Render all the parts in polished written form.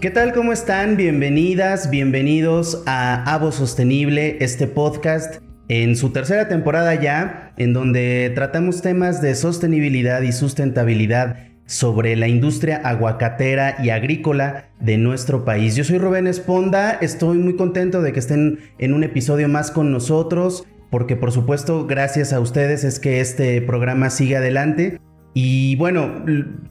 ¿Qué tal? ¿Cómo están? Bienvenidas, bienvenidos a Avo Sostenible, este podcast en su tercera temporada ya, en donde tratamos temas de sostenibilidad y sustentabilidad sobre la industria aguacatera y agrícola de nuestro país. Yo soy Rubén Esponda, estoy muy contento de que estén en un episodio más con nosotros, porque por supuesto gracias a ustedes es que este programa sigue adelante. Y bueno,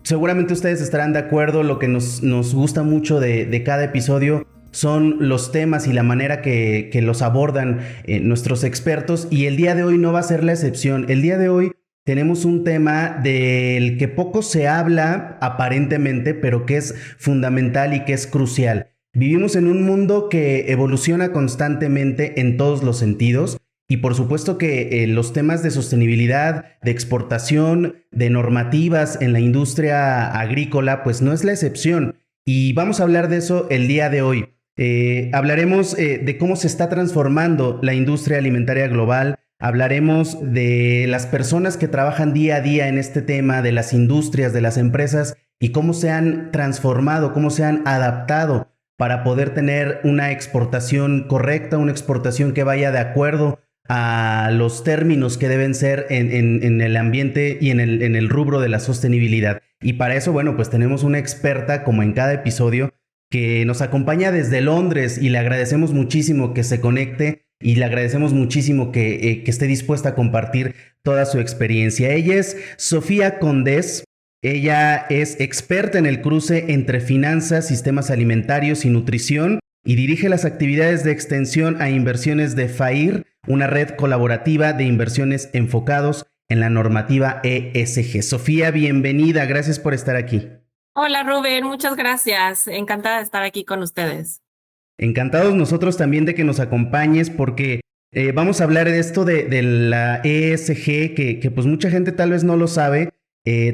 seguramente ustedes estarán de acuerdo, lo que nos gusta mucho de cada episodio son los temas y la manera que los abordan nuestros expertos, y el día de hoy no va a ser la excepción. El día de hoy tenemos un tema del que poco se habla aparentemente, pero que es fundamental y que es crucial. Vivimos en un mundo que evoluciona constantemente en todos los sentidos. Y por supuesto que los temas de sostenibilidad, de exportación, de normativas en la industria agrícola, pues no es la excepción. Y vamos a hablar de eso el día de hoy. Hablaremos de cómo se está transformando la industria alimentaria global. Hablaremos de las personas que trabajan día a día en este tema, de las industrias, de las empresas y cómo se han transformado, cómo se han adaptado para poder tener una exportación correcta, una exportación que vaya de acuerdo a los términos que deben ser en el ambiente y en el rubro de la sostenibilidad. Y para eso, bueno, pues tenemos una experta, como en cada episodio, que nos acompaña desde Londres, y le agradecemos muchísimo que se conecte y le agradecemos muchísimo que esté dispuesta a compartir toda su experiencia. Ella es Sofía Condés. Ella es experta en el cruce entre finanzas, sistemas alimentarios y nutrición, y dirige las actividades de extensión a inversiones de FAIR, una red colaborativa de inversiones enfocados en la normativa ESG. Sofía, bienvenida, gracias por estar aquí. Hola Rubén, muchas gracias. Encantada de estar aquí con ustedes. Encantados nosotros también de que nos acompañes, porque vamos a hablar de esto de la ESG, que pues mucha gente tal vez no lo sabe,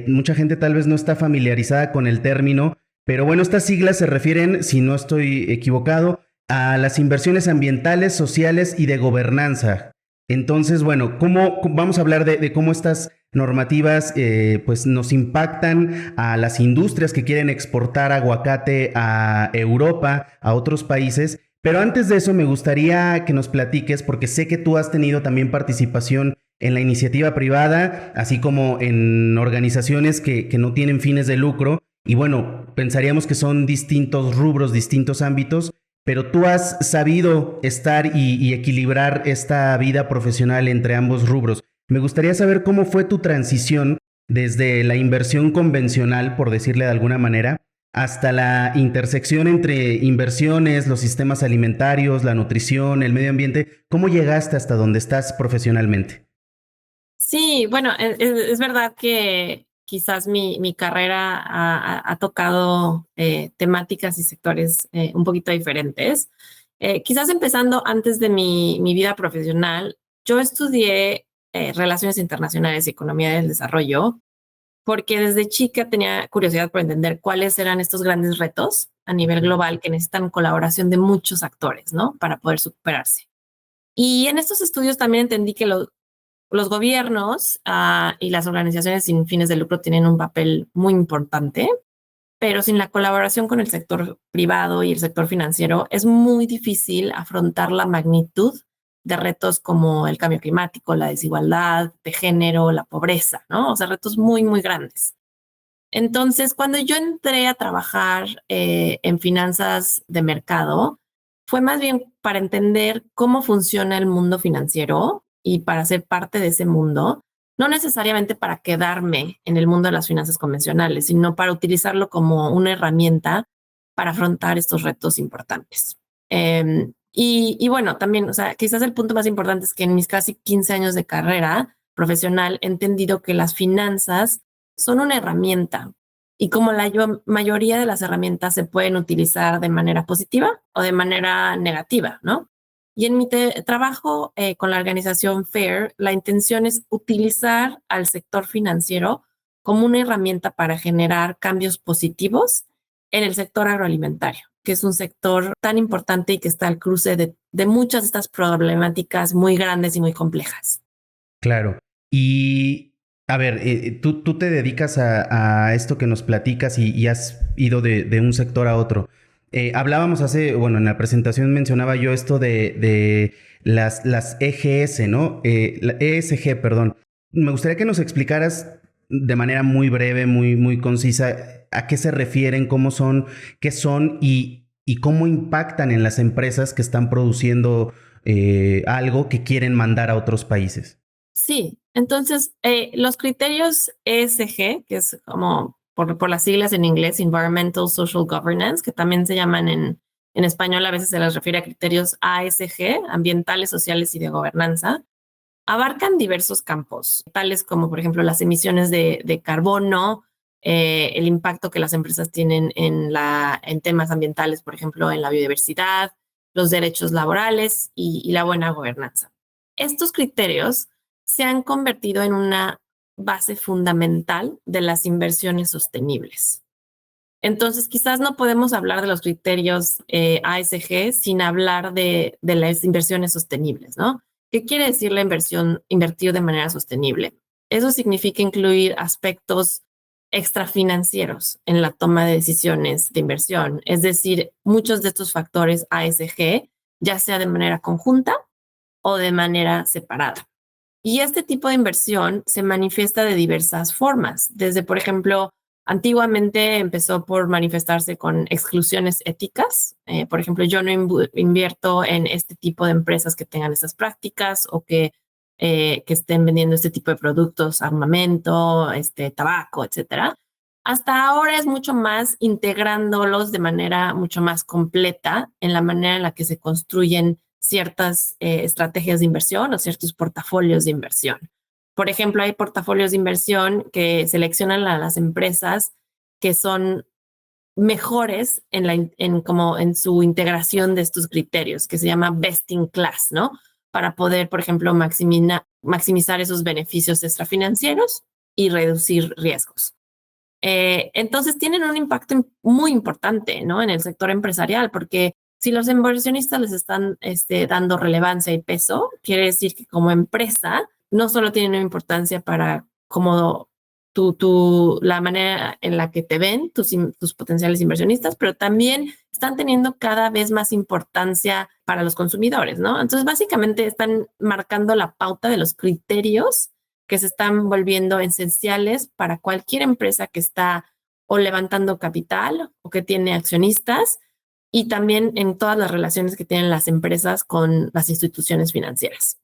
mucha gente tal vez no está familiarizada con el término, pero bueno, estas siglas se refieren, si no estoy equivocado, a las inversiones ambientales, sociales y de gobernanza. Entonces, bueno, vamos a hablar de cómo estas normativas pues nos impactan a las industrias que quieren exportar aguacate a Europa, a otros países. Pero antes de eso me gustaría que nos platiques, porque sé que tú has tenido también participación en la iniciativa privada, así como en organizaciones que no tienen fines de lucro. Y bueno, pensaríamos que son distintos rubros, distintos ámbitos, pero tú has sabido estar y equilibrar esta vida profesional entre ambos rubros. Me gustaría saber cómo fue tu transición desde la inversión convencional, por decirle de alguna manera, hasta la intersección entre inversiones, los sistemas alimentarios, la nutrición, el medio ambiente. ¿Cómo llegaste hasta donde estás profesionalmente? Sí, bueno, es verdad que quizás mi carrera ha tocado temáticas y sectores un poquito diferentes. Quizás empezando antes de mi vida profesional, yo estudié Relaciones Internacionales y Economía del Desarrollo, porque desde chica tenía curiosidad por entender cuáles eran estos grandes retos a nivel global que necesitan colaboración de muchos actores, ¿no? Para poder superarse. Y en estos estudios también entendí que los gobiernos y las organizaciones sin fines de lucro tienen un papel muy importante, pero sin la colaboración con el sector privado y el sector financiero es muy difícil afrontar la magnitud de retos como el cambio climático, la desigualdad de género, la pobreza, ¿no? O sea, retos muy, muy grandes. Entonces, cuando yo entré a trabajar en finanzas de mercado, fue más bien para entender cómo funciona el mundo financiero y para ser parte de ese mundo, no necesariamente para quedarme en el mundo de las finanzas convencionales, sino para utilizarlo como una herramienta para afrontar estos retos importantes. Y bueno, también, o sea, quizás el punto más importante es que en mis casi 15 años de carrera profesional he entendido que las finanzas son una herramienta y como la mayoría de las herramientas se pueden utilizar de manera positiva o de manera negativa, ¿no? Y en mi trabajo con la organización FAIR, la intención es utilizar al sector financiero como una herramienta para generar cambios positivos en el sector agroalimentario, que es un sector tan importante y que está al cruce de muchas de estas problemáticas muy grandes y muy complejas. Claro. Y a ver, tú te dedicas a esto que nos platicas y has ido de un sector a otro. Hablábamos en la presentación mencionaba yo esto de las EGS, ¿no? La ESG, perdón. Me gustaría que nos explicaras de manera muy breve, muy concisa, a qué se refieren, cómo son, qué son y cómo impactan en las empresas que están produciendo algo que quieren mandar a otros países. Sí, entonces los criterios ESG, que es como por las siglas en inglés, Environmental Social Governance, que también se llaman en español, a veces se les refiere a criterios ASG, ambientales, sociales y de gobernanza, abarcan diversos campos, tales como, por ejemplo, las emisiones de carbono, el impacto que las empresas tienen en temas ambientales, por ejemplo, en la biodiversidad, los derechos laborales y la buena gobernanza. Estos criterios se han convertido en una base fundamental de las inversiones sostenibles. Entonces, quizás no podemos hablar de los criterios ASG sin hablar de las inversiones sostenibles, ¿no? ¿Qué quiere decir la inversión, invertir de manera sostenible? Eso significa incluir aspectos extrafinancieros en la toma de decisiones de inversión. Es decir, muchos de estos factores ASG, ya sea de manera conjunta o de manera separada. Y este tipo de inversión se manifiesta de diversas formas, desde, por ejemplo, antiguamente empezó por manifestarse con exclusiones éticas. Por ejemplo, yo no invierto en este tipo de empresas que tengan estas prácticas o que estén vendiendo este tipo de productos, armamento, tabaco, etcétera. Hasta ahora es mucho más integrándolos de manera mucho más completa en la manera en la que se construyen ciertas estrategias de inversión o ciertos portafolios de inversión. Por ejemplo, hay portafolios de inversión que seleccionan a las empresas que son mejores en su integración de estos criterios, que se llama best in class, ¿no? Para poder, por ejemplo, maximizar esos beneficios extrafinancieros y reducir riesgos. Entonces tienen un impacto muy importante, ¿no? En el sector empresarial, porque si los inversionistas les están dando relevancia y peso, quiere decir que como empresa no solo tienen una importancia para cómo la manera en la que te ven tus potenciales inversionistas, pero también están teniendo cada vez más importancia para los consumidores, ¿no? Entonces, básicamente están marcando la pauta de los criterios que se están volviendo esenciales para cualquier empresa que está o levantando capital o que tiene accionistas, y también en todas las relaciones que tienen las empresas con las instituciones financieras.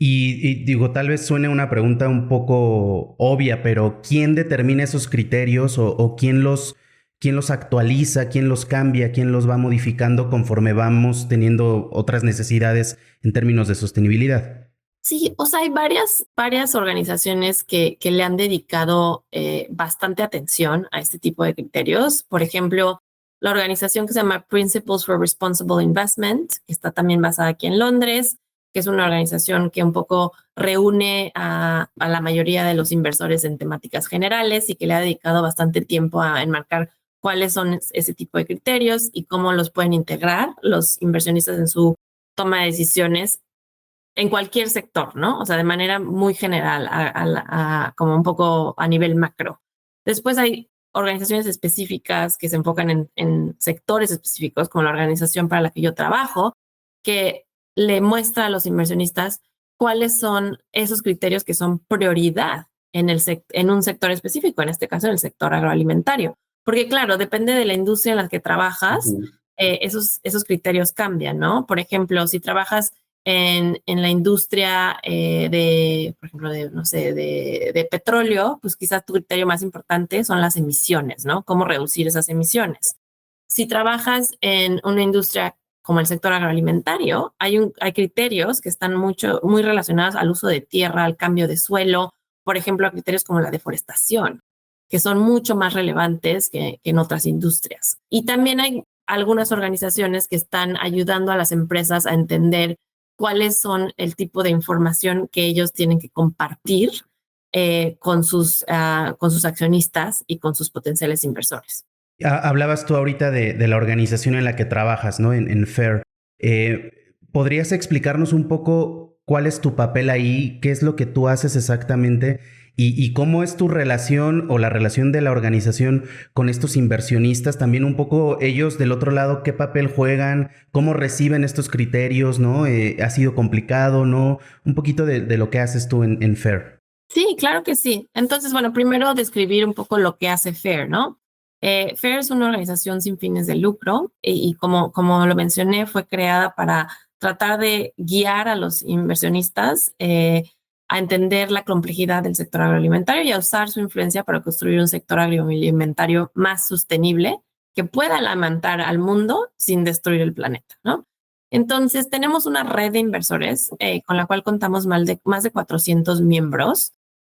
Y digo, tal vez suene una pregunta un poco obvia, pero ¿quién determina esos criterios o quién los actualiza, quién los cambia, quién los va modificando conforme vamos teniendo otras necesidades en términos de sostenibilidad? Sí, o sea, hay varias organizaciones que le han dedicado bastante atención a este tipo de criterios. Por ejemplo, la organización que se llama Principles for Responsible Investment, que está también basada aquí en Londres, que es una organización que un poco reúne a la mayoría de los inversores en temáticas generales y que le ha dedicado bastante tiempo a enmarcar cuáles son ese tipo de criterios y cómo los pueden integrar los inversionistas en su toma de decisiones en cualquier sector, ¿no? O sea, de manera muy general, como un poco a nivel macro. Después hay organizaciones específicas que se enfocan en sectores específicos, como la organización para la que yo trabajo, que le muestra a los inversionistas cuáles son esos criterios que son prioridad en un sector específico, en este caso en el sector agroalimentario. Porque claro, depende de la industria en la que trabajas, esos criterios cambian, ¿no? Por ejemplo, si trabajas en la industria por ejemplo, de petróleo, pues quizás tu criterio más importante son las emisiones, ¿no? Cómo reducir esas emisiones. Si trabajas en una industria como el sector agroalimentario, hay criterios que están muy relacionados al uso de tierra, al cambio de suelo, por ejemplo, a criterios como la deforestación, que son mucho más relevantes que en otras industrias. Y también hay algunas organizaciones que están ayudando a las empresas a entender cuáles son el tipo de información que ellos tienen que compartir con sus accionistas y con sus potenciales inversores. Hablabas tú ahorita de la organización en la que trabajas, ¿no? En FAIR. ¿Podrías explicarnos un poco cuál es tu papel ahí? ¿Qué es lo que tú haces exactamente? y cómo es tu relación o la relación de la organización con estos inversionistas, también un poco ellos del otro lado, qué papel juegan, cómo reciben estos criterios, ¿no? ¿Ha sido complicado, no? Un poquito de lo que haces tú en FAIR. Sí, claro que sí. Entonces, bueno, primero describir un poco lo que hace FAIR, ¿no? FAIR es una organización sin fines de lucro y como lo mencioné, fue creada para tratar de guiar a los inversionistas a entender la complejidad del sector agroalimentario y a usar su influencia para construir un sector agroalimentario más sostenible que pueda alimentar al mundo sin destruir el planeta, ¿no? Entonces, tenemos una red de inversores con la cual contamos más de 400 miembros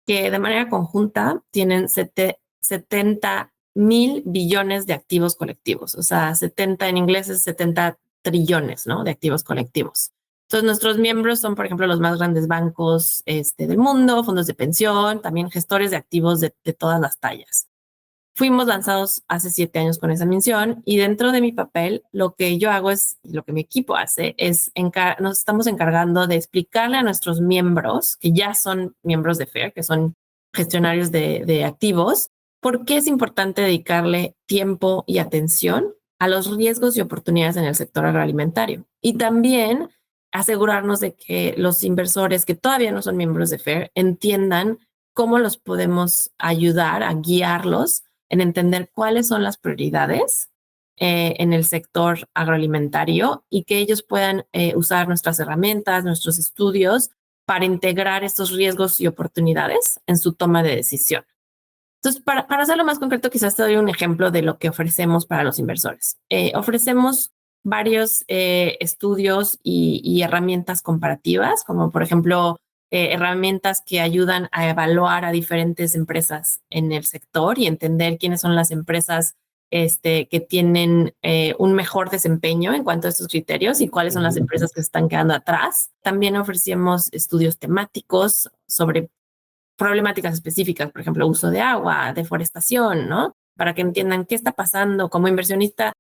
que de manera conjunta tienen 70.000 billones de activos colectivos. O sea, 70 en inglés es 70 trillones, ¿no? De activos colectivos. Entonces, nuestros miembros son, por ejemplo, los más grandes bancos del mundo, fondos de pensión, también gestores de activos de todas las tallas. Fuimos lanzados hace 7 años con esa misión y dentro de mi papel lo que yo hago es, lo que mi equipo hace es, nos estamos encargando de explicarle a nuestros miembros, que ya son miembros de FAIR, que son gestionarios de activos, por qué es importante dedicarle tiempo y atención a los riesgos y oportunidades en el sector agroalimentario. Y también asegurarnos de que los inversores que todavía no son miembros de FAIR entiendan cómo los podemos ayudar a guiarlos en entender cuáles son las prioridades en el sector agroalimentario y que ellos puedan usar nuestras herramientas, nuestros estudios para integrar estos riesgos y oportunidades en su toma de decisión. Entonces, para hacerlo más concreto, quizás te doy un ejemplo de lo que ofrecemos para los inversores. Ofrecemos varios estudios y herramientas comparativas, como por ejemplo, herramientas que ayudan a evaluar a diferentes empresas en el sector y entender quiénes son las empresas que tienen un mejor desempeño en cuanto a estos criterios y cuáles son las empresas que se están quedando atrás. También ofrecemos estudios temáticos sobre problemáticas específicas, por ejemplo, uso de agua, deforestación, ¿no? Para que entiendan qué está pasando. Como inversionista,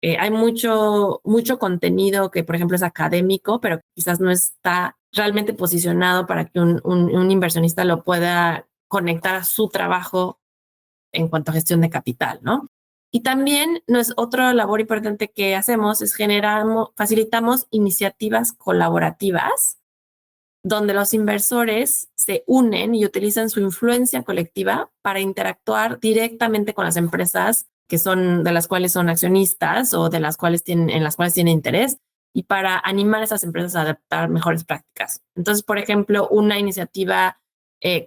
hay mucho contenido que, por ejemplo, es académico, pero quizás no está realmente posicionado para que un inversionista lo pueda conectar a su trabajo en cuanto a gestión de capital, ¿no? Y también otra labor importante que hacemos es facilitamos iniciativas colaborativas donde los inversores se unen y utilizan su influencia colectiva para interactuar directamente con las empresas que son de las cuales son accionistas o de las cuales en las cuales tienen interés y para animar a esas empresas a adaptar mejores prácticas. Entonces, por ejemplo, una iniciativa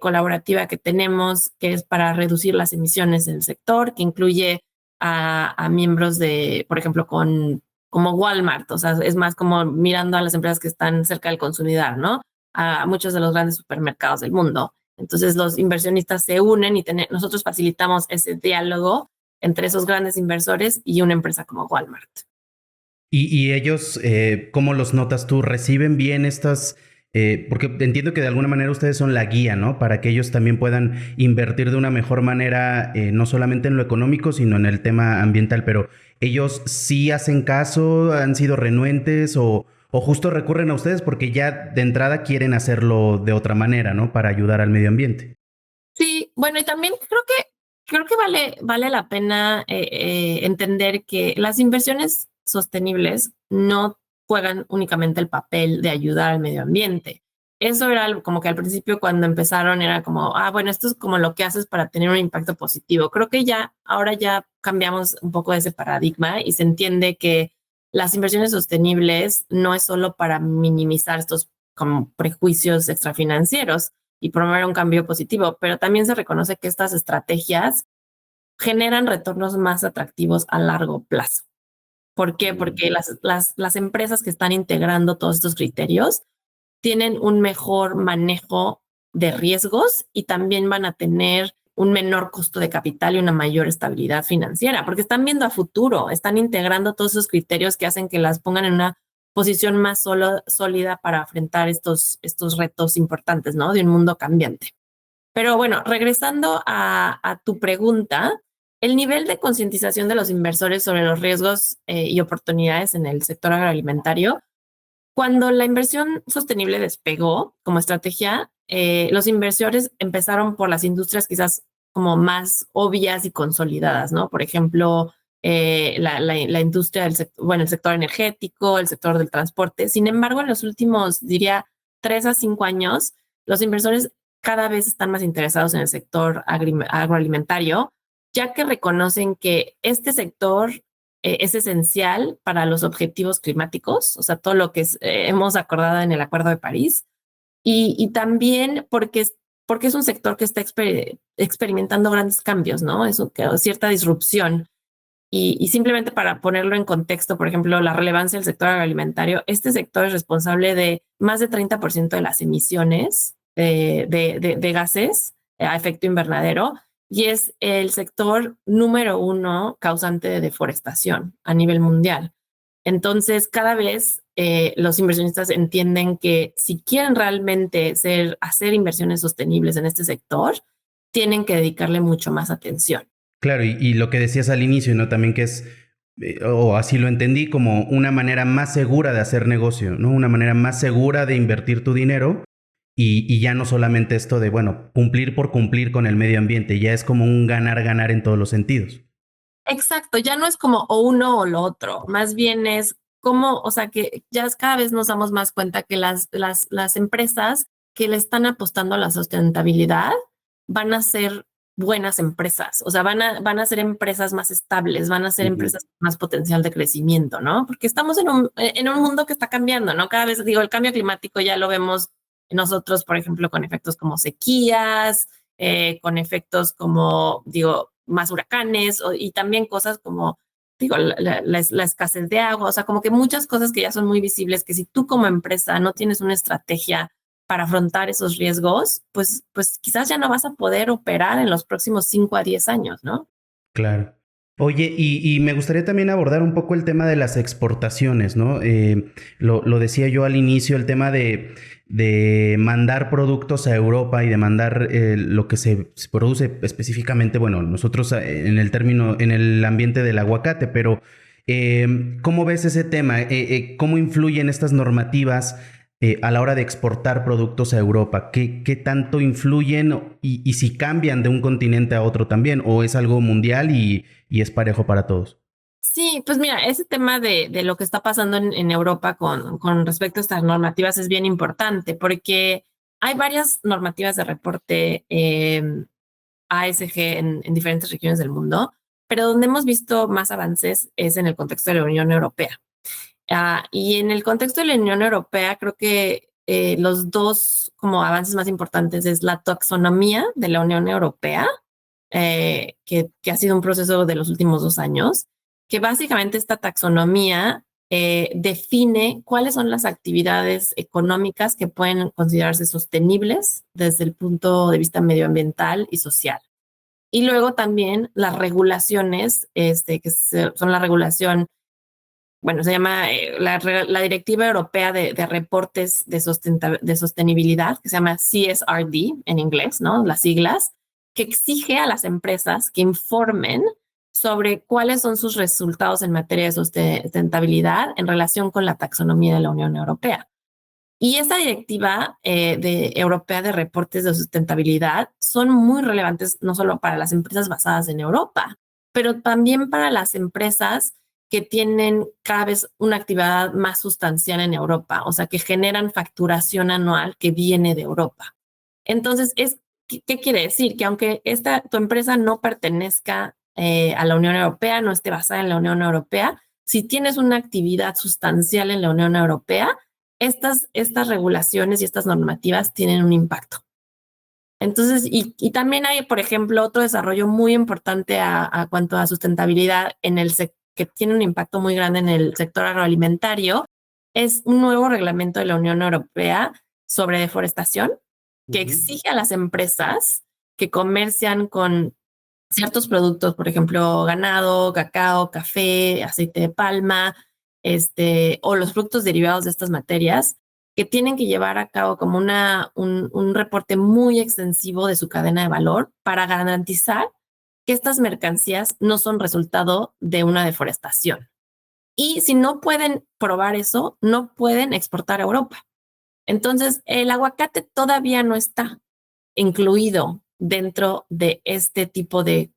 colaborativa que tenemos que es para reducir las emisiones del sector, que incluye a miembros de, por ejemplo, como Walmart, o sea, es más como mirando a las empresas que están cerca del consumidor, ¿no? A muchos de los grandes supermercados del mundo. Entonces los inversionistas se unen y nosotros facilitamos ese diálogo entre esos grandes inversores y una empresa como Walmart. Y ellos, ¿cómo los notas tú? ¿Reciben bien estas? Porque entiendo que de alguna manera ustedes son la guía, ¿no? Para que ellos también puedan invertir de una mejor manera, no solamente en lo económico, sino en el tema ambiental. Pero ellos sí hacen caso, han sido renuentes o justo recurren a ustedes porque ya de entrada quieren hacerlo de otra manera, ¿no? Para ayudar al medio ambiente. Sí, bueno, y también creo que vale la pena entender que las inversiones sostenibles no juegan únicamente el papel de ayudar al medio ambiente. Eso era algo como que al principio cuando empezaron era como, bueno, esto es como lo que haces para tener un impacto positivo. Creo que ahora ya cambiamos un poco ese paradigma y se entiende que las inversiones sostenibles no es solo para minimizar estos como prejuicios extrafinancieros y promover un cambio positivo, pero también se reconoce que estas estrategias generan retornos más atractivos a largo plazo. ¿Por qué? Porque las empresas que están integrando todos estos criterios tienen un mejor manejo de riesgos y también van a tener un menor costo de capital y una mayor estabilidad financiera, porque están viendo a futuro, están integrando todos esos criterios que hacen que las pongan en una posición más sólida para enfrentar estos retos importantes, ¿no? De un mundo cambiante. Pero bueno, regresando a tu pregunta, el nivel de concientización de los inversores sobre los riesgos y oportunidades en el sector agroalimentario Cuando la inversión sostenible despegó como estrategia, los inversores empezaron por las industrias quizás como más obvias y consolidadas, ¿no? Por ejemplo, la industria bueno, el sector energético, el sector del transporte. Sin embargo, en los últimos, diría, 3 a 5 años, los inversores cada vez están más interesados en el sector agroalimentario, ya que reconocen que este sector es esencial para los objetivos climáticos, o sea, todo lo que hemos acordado en el Acuerdo de París, y también porque es un sector que está experimentando grandes cambios, ¿no? Cierta disrupción. Y simplemente para ponerlo en contexto, por ejemplo, la relevancia del sector agroalimentario, este sector es responsable de más de 30% de las emisiones de gases a efecto invernadero y es el sector número 1 causante de deforestación a nivel mundial. Entonces, cada vez los inversionistas entienden que si quieren realmente hacer inversiones sostenibles en este sector, tienen que dedicarle mucho más atención. Claro, y lo que decías al inicio, ¿no? También que es, o así lo entendí, como una manera más segura de hacer negocio, ¿no? Una manera más segura de invertir tu dinero y ya no solamente esto de, bueno, cumplir por cumplir con el medio ambiente, ya es como un ganar-ganar en todos los sentidos. Exacto, ya no es como o uno o lo otro, más bien es como, o sea, que ya cada vez nos damos más cuenta que las empresas que le están apostando a la sustentabilidad van a ser buenas empresas, o sea, van a ser empresas más estables, van a ser Ujú. empresas con más potencial de crecimiento, ¿no? Porque estamos en un mundo que está cambiando, ¿no? Cada vez, digo, el cambio climático ya lo vemos nosotros, por ejemplo, con efectos como sequías, con efectos como, digo, más huracanes y también cosas como, digo, la escasez de agua, o sea, como que muchas cosas que ya son muy visibles, que si tú como empresa no tienes una estrategia para afrontar esos riesgos, pues quizás ya no vas a poder operar en los próximos 5 a 10 años, ¿no? Claro. Oye, y me gustaría también abordar un poco el tema de las exportaciones, ¿no? Lo decía yo al inicio, el tema de mandar productos a Europa y de mandar lo que se produce específicamente, bueno, nosotros en el término, en el ambiente del aguacate, pero ¿cómo ves ese tema? ¿Cómo influyen estas normativas a la hora de exportar productos a Europa? ¿Qué tanto influyen y si cambian de un continente a otro también? ¿O es algo mundial y es parejo para todos? Sí, pues mira, ese tema de lo que está pasando en Europa con respecto a estas normativas es bien importante porque hay varias normativas de reporte ASG en diferentes regiones del mundo, pero donde hemos visto más avances es en el contexto de la Unión Europea. Y en el contexto de la Unión Europea, creo que los dos como avances más importantes es la taxonomía de la Unión Europea, que ha sido un proceso de los últimos 2 años, que básicamente esta taxonomía define cuáles son las actividades económicas que pueden considerarse sostenibles desde el punto de vista medioambiental y social. Y luego también las regulaciones, son la regulación, bueno, se llama la Directiva Europea de Reportes de Sostenibilidad, que se llama CSRD en inglés, ¿no? Las siglas, que exige a las empresas que informen sobre cuáles son sus resultados en materia de sustentabilidad en relación con la taxonomía de la Unión Europea. Y esta directiva europea de reportes de sustentabilidad son muy relevantes no solo para las empresas basadas en Europa, pero también para las empresas que tienen cada vez una actividad más sustancial en Europa, o sea, que generan facturación anual que viene de Europa. Entonces, ¿qué quiere decir? Que aunque tu empresa no pertenezca a la Unión Europea, no esté basada en la Unión Europea, si tienes una actividad sustancial en la Unión Europea, estas regulaciones y estas normativas tienen un impacto. Entonces, y también hay, por ejemplo, otro desarrollo muy importante a cuanto a sustentabilidad que tiene un impacto muy grande en el sector agroalimentario, es un nuevo reglamento de la Unión Europea sobre deforestación que exige a las empresas que comercian con ciertos productos, por ejemplo, ganado, cacao, café, aceite de palma, o los productos derivados de estas materias, que tienen que llevar a cabo como un reporte muy extensivo de su cadena de valor para garantizar que estas mercancías no son resultado de una deforestación. Y si no pueden probar eso, no pueden exportar a Europa. Entonces, el aguacate todavía no está incluido dentro de este tipo de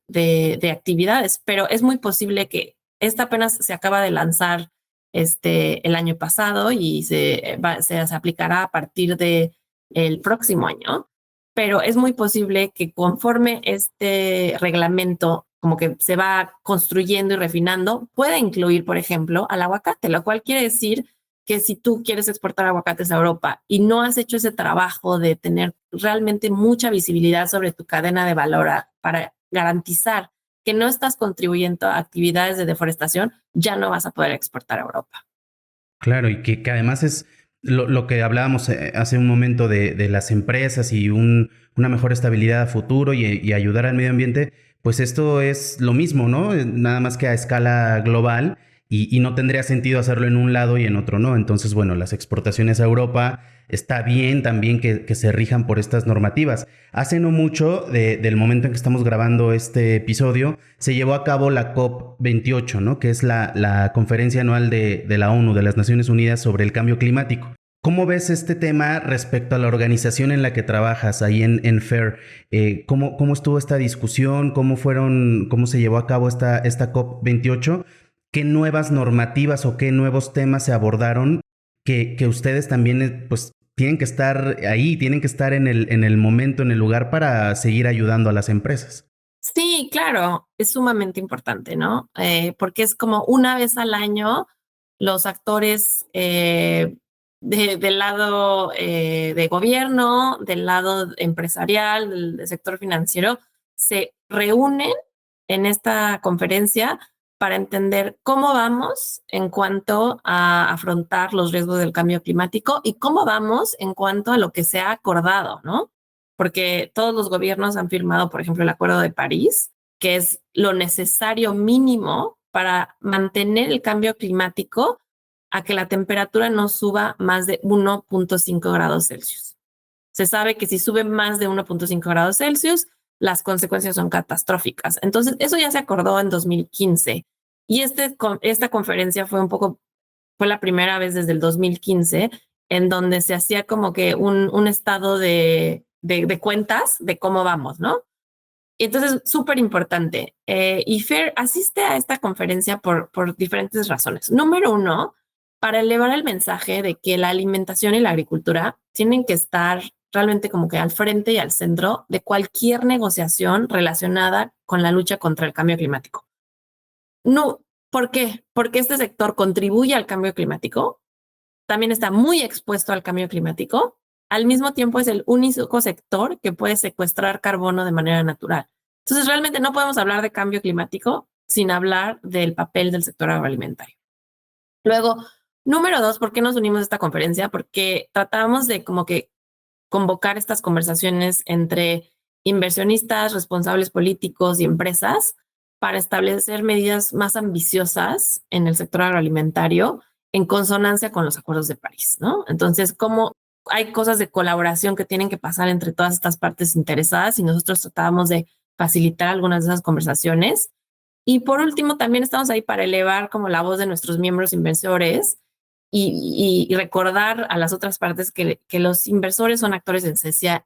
actividades, pero es muy posible que esta apenas se acaba de lanzar el año pasado y se aplicará a partir de el próximo año, pero es muy posible que conforme este reglamento como que se va construyendo y refinando, pueda incluir, por ejemplo, al aguacate, lo cual quiere decir que si tú quieres exportar aguacates a Europa y no has hecho ese trabajo de tener realmente mucha visibilidad sobre tu cadena de valor para garantizar que no estás contribuyendo a actividades de deforestación, ya no vas a poder exportar a Europa. Claro, y que además es lo que hablábamos hace un momento de las empresas y una mejor estabilidad a futuro y ayudar al medio ambiente, pues esto es lo mismo, ¿no? Nada más que a escala global y no tendría sentido hacerlo en un lado y en otro no. Entonces, bueno, las exportaciones a Europa está bien también que se rijan por estas normativas. Hace no mucho del momento en que estamos grabando este episodio, se llevó a cabo la COP28, ¿no? Que es la conferencia anual de la ONU, de las Naciones Unidas, sobre el cambio climático. ¿Cómo ves este tema respecto a la organización en la que trabajas ahí en FAIR? ¿Cómo estuvo esta discusión? ¿Cómo se llevó a cabo esta COP28? ¿Qué nuevas normativas o qué nuevos temas se abordaron que ustedes también pues tienen que estar ahí, tienen que estar en el momento, en el lugar para seguir ayudando a las empresas? Sí, claro, es sumamente importante, ¿no? Porque es como una vez al año los actores del lado de gobierno, del lado empresarial, del sector financiero, se reúnen en esta conferencia para entender cómo vamos en cuanto a afrontar los riesgos del cambio climático y cómo vamos en cuanto a lo que se ha acordado, ¿no? Porque todos los gobiernos han firmado, por ejemplo, el Acuerdo de París, que es lo necesario mínimo para mantener el cambio climático a que la temperatura no suba más de 1.5 grados Celsius. Se sabe que si sube más de 1.5 grados Celsius, las consecuencias son catastróficas. Entonces, eso ya se acordó en 2015. Y esta conferencia fue la primera vez desde el 2015 en donde se hacía como que un estado de cuentas de cómo vamos, ¿no? Y entonces, súper importante. Y FAIR asiste a esta conferencia por diferentes razones. Número uno, para elevar el mensaje de que la alimentación y la agricultura tienen que estar realmente como que al frente y al centro de cualquier negociación relacionada con la lucha contra el cambio climático. No, ¿por qué? Porque este sector contribuye al cambio climático, también está muy expuesto al cambio climático, al mismo tiempo es el único sector que puede secuestrar carbono de manera natural. Entonces, realmente no podemos hablar de cambio climático sin hablar del papel del sector agroalimentario. Luego, número dos, ¿por qué nos unimos a esta conferencia? Porque tratábamos de como que convocar estas conversaciones entre inversionistas, responsables políticos y empresas para establecer medidas más ambiciosas en el sector agroalimentario en consonancia con los acuerdos de París, ¿no? Entonces, como hay cosas de colaboración que tienen que pasar entre todas estas partes interesadas y nosotros tratábamos de facilitar algunas de esas conversaciones. Y por último, también estamos ahí para elevar como la voz de nuestros miembros inversores y recordar a las otras partes que los inversores son actores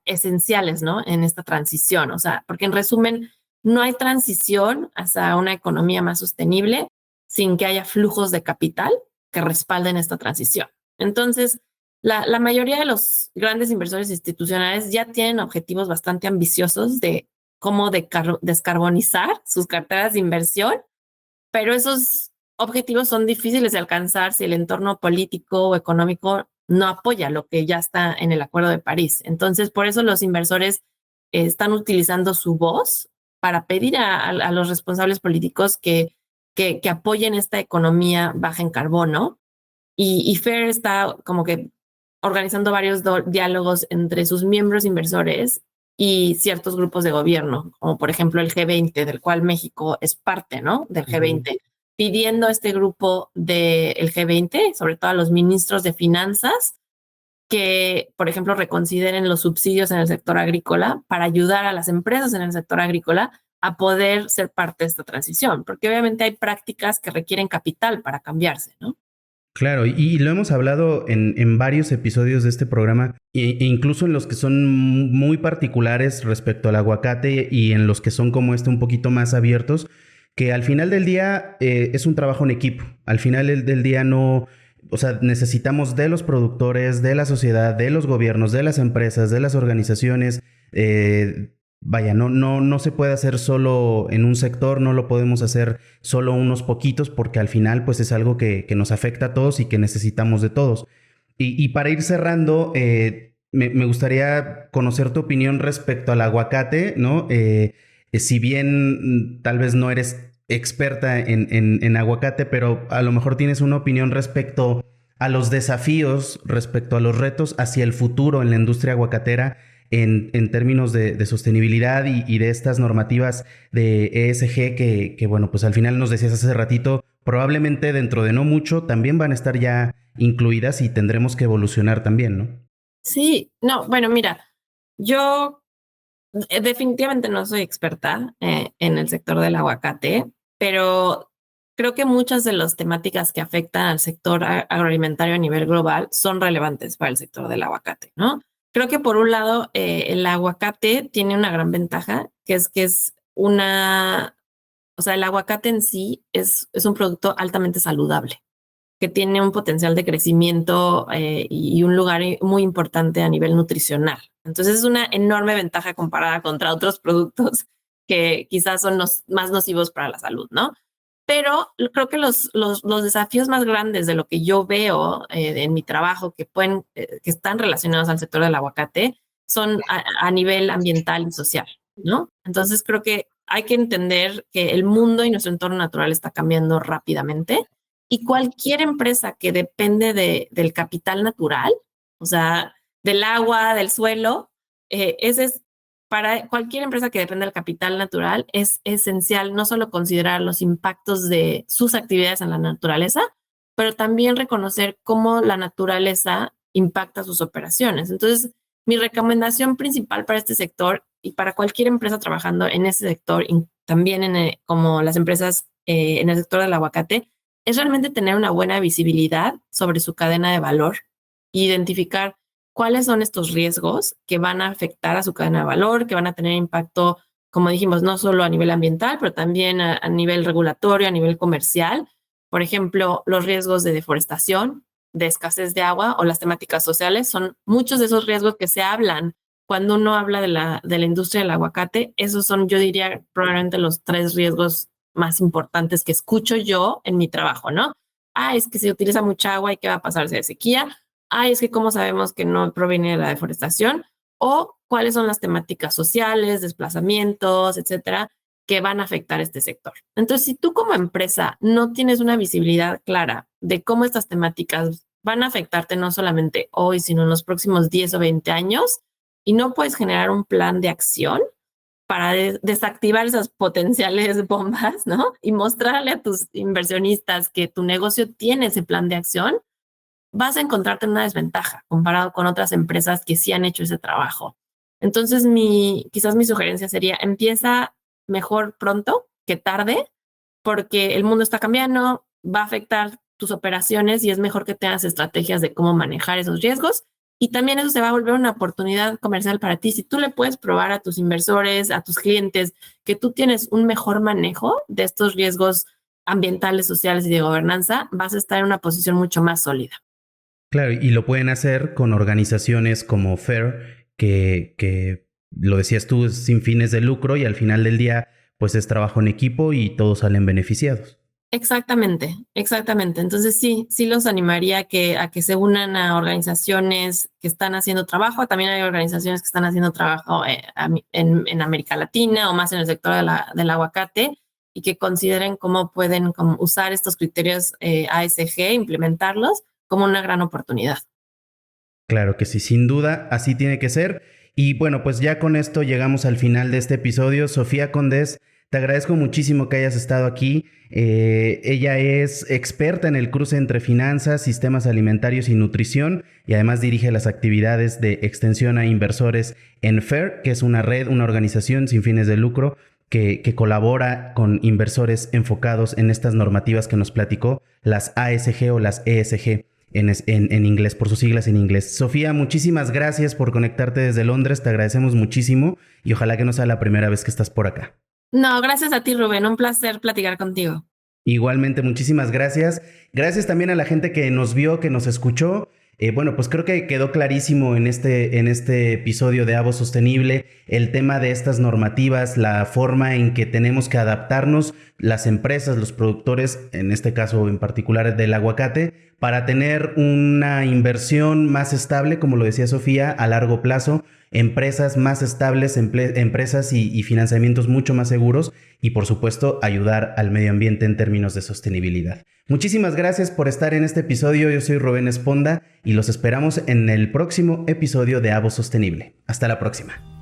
esenciales, ¿no? En esta transición, o sea, porque en resumen, no hay transición hacia una economía más sostenible sin que haya flujos de capital que respalden esta transición. Entonces, la mayoría de los grandes inversores institucionales ya tienen objetivos bastante ambiciosos de cómo descarbonizar sus carteras de inversión, pero esos objetivos son difíciles de alcanzar si el entorno político o económico no apoya lo que ya está en el Acuerdo de París. Entonces, por eso los inversores están utilizando su voz para pedir a los responsables políticos que apoyen esta economía baja en carbono. Y FAIR está como que organizando varios diálogos entre sus miembros inversores y ciertos grupos de gobierno, como por ejemplo el G20, del cual México es parte, ¿no? Del G20, pidiendo a este grupo del G20, sobre todo a los ministros de finanzas, que, por ejemplo, reconsideren los subsidios en el sector agrícola para ayudar a las empresas en el sector agrícola a poder ser parte de esta transición, porque obviamente hay prácticas que requieren capital para cambiarse, ¿no? Claro, y lo hemos hablado en varios episodios de este programa, e incluso en los que son muy particulares respecto al aguacate y en los que son como un poquito más abiertos, que al final del día es un trabajo en equipo. Al final del día no, o sea, necesitamos de los productores, de la sociedad, de los gobiernos, de las empresas, de las organizaciones. Vaya, no se puede hacer solo en un sector, no lo podemos hacer solo unos poquitos, porque al final pues es algo que nos afecta a todos y que necesitamos de todos. Y para ir cerrando, me gustaría conocer tu opinión respecto al aguacate, ¿no? Si bien tal vez no eres experta en aguacate, pero a lo mejor tienes una opinión respecto a los desafíos, respecto a los retos hacia el futuro en la industria aguacatera, en términos de sostenibilidad y de estas normativas de ESG que, bueno, pues al final nos decías hace ratito, probablemente dentro de no mucho también van a estar ya incluidas y tendremos que evolucionar también, ¿no? Sí, no, bueno, mira, yo definitivamente no soy experta en el sector del aguacate, pero creo que muchas de las temáticas que afectan al sector agroalimentario a nivel global son relevantes para el sector del aguacate, ¿no? Creo que por un lado, el aguacate tiene una gran ventaja, que es una, o sea, el aguacate en sí es un producto altamente saludable, que tiene un potencial de crecimiento y un lugar muy importante a nivel nutricional. Entonces es una enorme ventaja comparada contra otros productos que quizás son los más nocivos para la salud, ¿no? Pero creo que los desafíos más grandes de lo que yo veo en mi trabajo que están relacionados al sector del aguacate son a nivel ambiental y social, ¿no? Entonces creo que hay que entender que el mundo y nuestro entorno natural está cambiando rápidamente y cualquier empresa que depende del capital natural, o sea, del agua, del suelo, ese es para cualquier empresa que depende del capital natural, es esencial no solo considerar los impactos de sus actividades en la naturaleza, pero también reconocer cómo la naturaleza impacta sus operaciones. Entonces, mi recomendación principal para este sector y para cualquier empresa trabajando en ese sector, y también como las empresas en el sector del aguacate, es realmente tener una buena visibilidad sobre su cadena de valor, identificar cuáles son estos riesgos que van a afectar a su cadena de valor, que van a tener impacto, como dijimos, no solo a nivel ambiental, pero también a nivel regulatorio, a nivel comercial. Por ejemplo, los riesgos de deforestación, de escasez de agua o las temáticas sociales son muchos de esos riesgos que se hablan cuando uno habla de la industria del aguacate. Esos son, yo diría, probablemente los 3 riesgos más importantes que escucho yo en mi trabajo, ¿no? Es que se utiliza mucha agua y qué va a pasar si hay sequía. Es que cómo sabemos que no proviene de la deforestación, o cuáles son las temáticas sociales, desplazamientos, etcétera, que van a afectar este sector. Entonces, si tú como empresa no tienes una visibilidad clara de cómo estas temáticas van a afectarte no solamente hoy, sino en los próximos 10 o 20 años, y no puedes generar un plan de acción para desactivar esas potenciales bombas, ¿no? Y mostrarle a tus inversionistas que tu negocio tiene ese plan de acción, vas a encontrarte en una desventaja comparado con otras empresas que sí han hecho ese trabajo. Entonces, quizás mi sugerencia sería, empieza mejor pronto que tarde, porque el mundo está cambiando, va a afectar tus operaciones y es mejor que tengas estrategias de cómo manejar esos riesgos. Y también eso se va a volver una oportunidad comercial para ti. Si tú le puedes probar a tus inversores, a tus clientes, que tú tienes un mejor manejo de estos riesgos ambientales, sociales y de gobernanza, vas a estar en una posición mucho más sólida. Claro, y lo pueden hacer con organizaciones como FAIR, que lo decías tú, es sin fines de lucro y al final del día, pues es trabajo en equipo y todos salen beneficiados. Exactamente, exactamente. Entonces sí los animaría a que se unan a organizaciones que están haciendo trabajo. También hay organizaciones que están haciendo trabajo en América Latina o más en el sector del aguacate y que consideren cómo pueden usar estos criterios ASG, implementarlos como una gran oportunidad. Claro que sí, sin duda, así tiene que ser. Y bueno, pues ya con esto llegamos al final de este episodio. Sofía Condés, te agradezco muchísimo que hayas estado aquí. Ella es experta en el cruce entre finanzas, sistemas alimentarios y nutrición, y además dirige las actividades de extensión a inversores en FAIR, que es una red, una organización sin fines de lucro que colabora con inversores enfocados en estas normativas que nos platicó, las ASG o las ESG en inglés, por sus siglas en inglés. Sofía, muchísimas gracias por conectarte desde Londres, te agradecemos muchísimo y ojalá que no sea la primera vez que estás por acá. No, gracias a ti, Rubén, un placer platicar contigo. Igualmente, muchísimas gracias. Gracias también a la gente que nos vio, que nos escuchó. Bueno, pues creo que quedó clarísimo en este episodio de Avo Sostenible el tema de estas normativas, la forma en que tenemos que adaptarnos las empresas, los productores, en este caso en particular del aguacate, para tener una inversión más estable, como lo decía Sofía, a largo plazo, empresas más estables, empresas y financiamientos mucho más seguros y por supuesto ayudar al medio ambiente en términos de sostenibilidad. Muchísimas gracias por estar en este episodio. Yo soy Rubén Esponda y los esperamos en el próximo episodio de Avo Sostenible. Hasta la próxima.